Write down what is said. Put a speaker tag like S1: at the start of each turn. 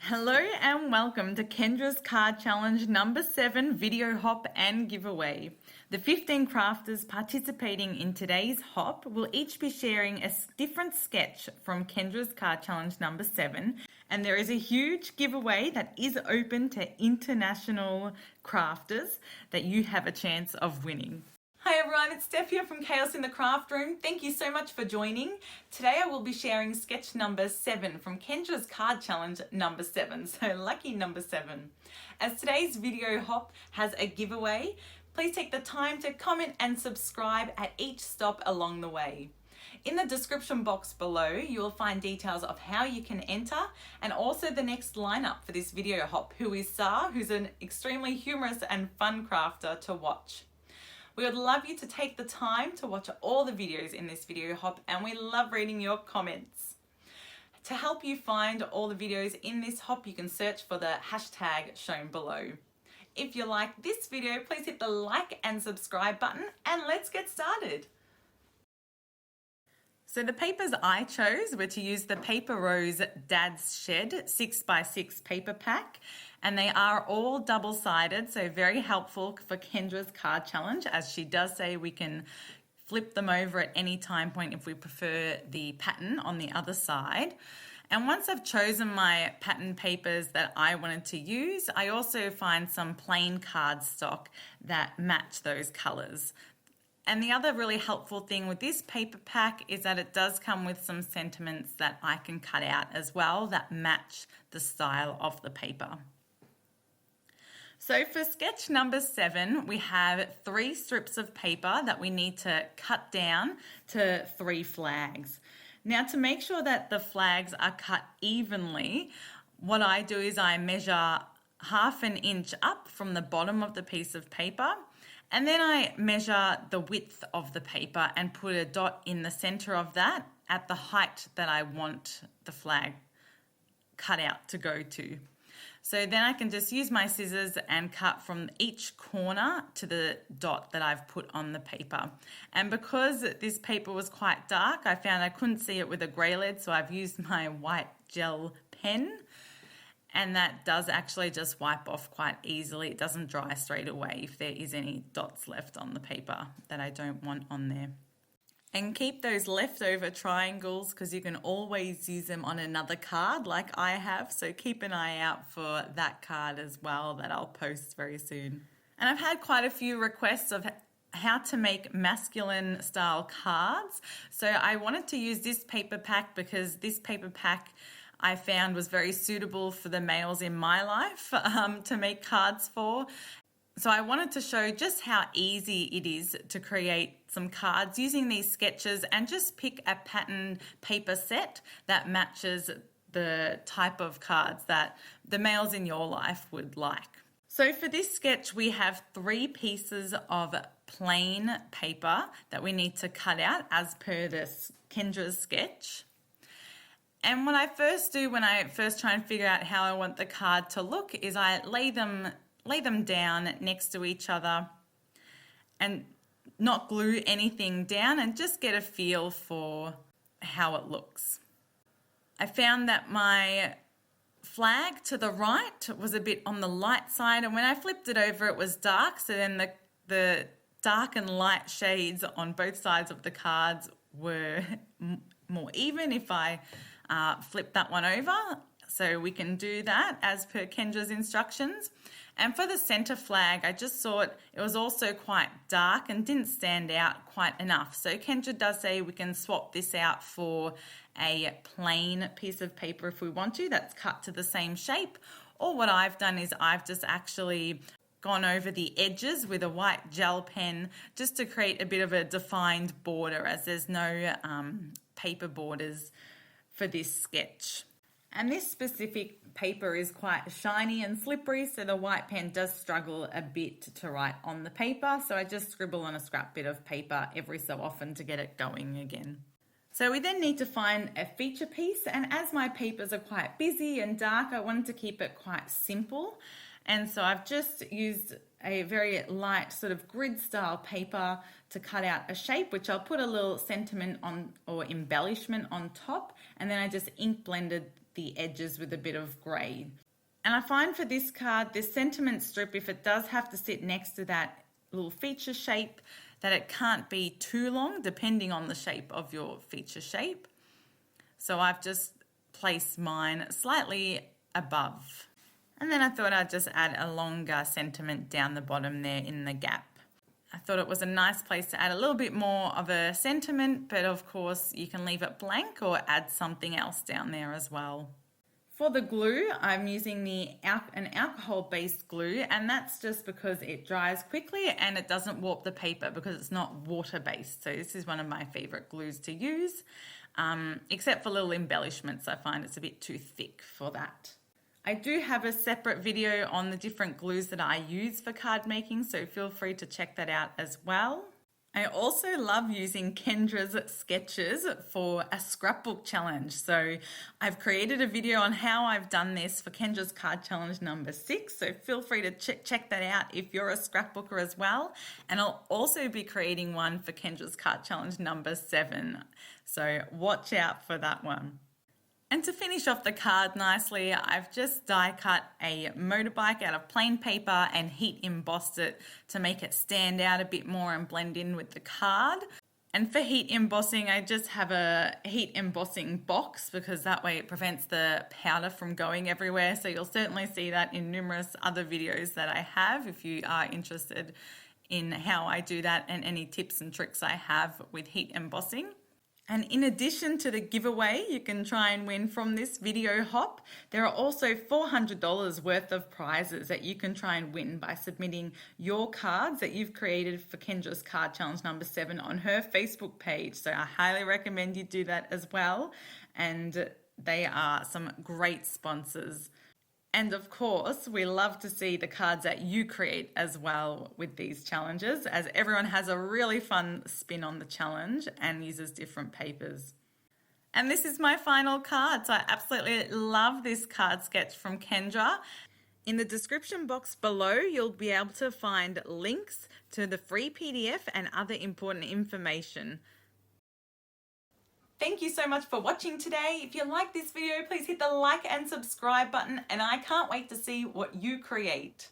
S1: Hello and welcome to Kendra's Card Challenge number 7 video hop and giveaway. The 15 crafters participating in today's hop will each be sharing a different sketch from Kendra's Card Challenge number 7, and there is a huge giveaway that is open to international crafters that you have a chance of winning. Hi everyone, it's Steph here from Chaos in the Craft Room. Thank you so much for joining. Today I will be sharing sketch number 7 from Kendra's Card Challenge number 7, so lucky number 7. As today's video hop has a giveaway, please take the time to comment and subscribe at each stop along the way. In the description box below, you will find details of how you can enter and also the next lineup for this video hop, who is Sa, who's an extremely humorous and fun crafter to watch. We would love you to take the time to watch all the videos in this video hop, and we love reading your comments. To help you find all the videos in this hop, you can search for the hashtag shown below. If you like this video, please hit the like and subscribe button, and let's get started. So the papers I chose were to use the Paper Rose Dad's Shed 6x6 paper pack, and they are all double-sided, so very helpful for Kendra's card challenge, as she does say we can flip them over at any time point if we prefer the pattern on the other side. And once I've chosen my pattern papers that I wanted to use, I also find some plain cardstock that match those colours. And the other really helpful thing with this paper pack is that it does come with some sentiments that I can cut out as well that match the style of the paper. So for sketch number 7, we have 3 strips of paper that we need to cut down to 3 flags. Now, to make sure that the flags are cut evenly, what I do is I measure ½ an inch up from the bottom of the piece of paper, and then I measure the width of the paper and put a dot in the center of that at the height that I want the flag cut out to go to. So then I can just use my scissors and cut from each corner to the dot that I've put on the paper. And because this paper was quite dark, I found I couldn't see it with a grey lead, so I've used my white gel pen. And that does actually just wipe off quite easily. It doesn't dry straight away if there is any dots left on the paper that I don't want on there. And keep those leftover triangles because you can always use them on another card like I have. So keep an eye out for that card as well that I'll post very soon. And I've had quite a few requests of how to make masculine style cards. So I wanted to use this paper pack because this paper pack I found was very suitable for the males in my life to make cards for. So I wanted to show just how easy it is to create some cards using these sketches and just pick a pattern paper set that matches the type of cards that the males in your life would like. So for this sketch, we have 3 pieces of plain paper that we need to cut out as per this Kendra's sketch. And what I first do when I first try and figure out how I want the card to look is I lay them down next to each other and not glue anything down and just get a feel for how it looks. I found that my flag to the right was a bit on the light side, and when I flipped it over it was dark, so then the dark and light shades on both sides of the cards were more even if I flip that one over. So we can do that as per Kendra's instructions. And for the center flag, I just thought it was also quite dark and didn't stand out quite enough. So Kendra does say we can swap this out for a plain piece of paper if we want to, that's cut to the same shape. Or what I've done is I've just actually gone over the edges with a white gel pen just to create a bit of a defined border, as there's no paper borders for this sketch. And this specific paper is quite shiny and slippery, so the white pen does struggle a bit to write on the paper, so I just scribble on a scrap bit of paper every so often to get it going again. So we then need to find a feature piece, and as my papers are quite busy and dark, I wanted to keep it quite simple, and so I've just used a very light sort of grid style paper to cut out a shape, which I'll put a little sentiment on or embellishment on top, and then I just ink blended the edges with a bit of grey. And I find for this card, this sentiment strip, if it does have to sit next to that little feature shape, that it can't be too long depending on the shape of your feature shape. So I've just placed mine slightly above. And then I thought I'd just add a longer sentiment down the bottom there in the gap. I thought it was a nice place to add a little bit more of a sentiment, but of course you can leave it blank or add something else down there as well. For the glue, I'm using an alcohol-based glue, and that's just because it dries quickly and it doesn't warp the paper because it's not water-based. So this is one of my favorite glues to use, except for little embellishments. I find it's a bit too thick for that. I do have a separate video on the different glues that I use for card making, so feel free to check that out as well. I also love using Kendra's sketches for a scrapbook challenge. So I've created a video on how I've done this for Kendra's card challenge number 6. So feel free to check that out if you're a scrapbooker as well. And I'll also be creating one for Kendra's card challenge number 7. So watch out for that one. And to finish off the card nicely, I've just die cut a motorbike out of plain paper and heat embossed it to make it stand out a bit more and blend in with the card. And for heat embossing, I just have a heat embossing box because that way it prevents the powder from going everywhere. So you'll certainly see that in numerous other videos that I have if you are interested in how I do that and any tips and tricks I have with heat embossing. And in addition to the giveaway you can try and win from this video hop, there are also $400 worth of prizes that you can try and win by submitting your cards that you've created for Kendra's card challenge number 7 on her Facebook page. So I highly recommend you do that as well. And they are some great sponsors. And of course, we love to see the cards that you create as well with these challenges, as everyone has a really fun spin on the challenge and uses different papers. And this is my final card. So I absolutely love this card sketch from Kendra. In the description box below, you'll be able to find links to the free PDF and other important information. Thank you so much for watching today. If you like this video, please hit the like and subscribe button, and I can't wait to see what you create.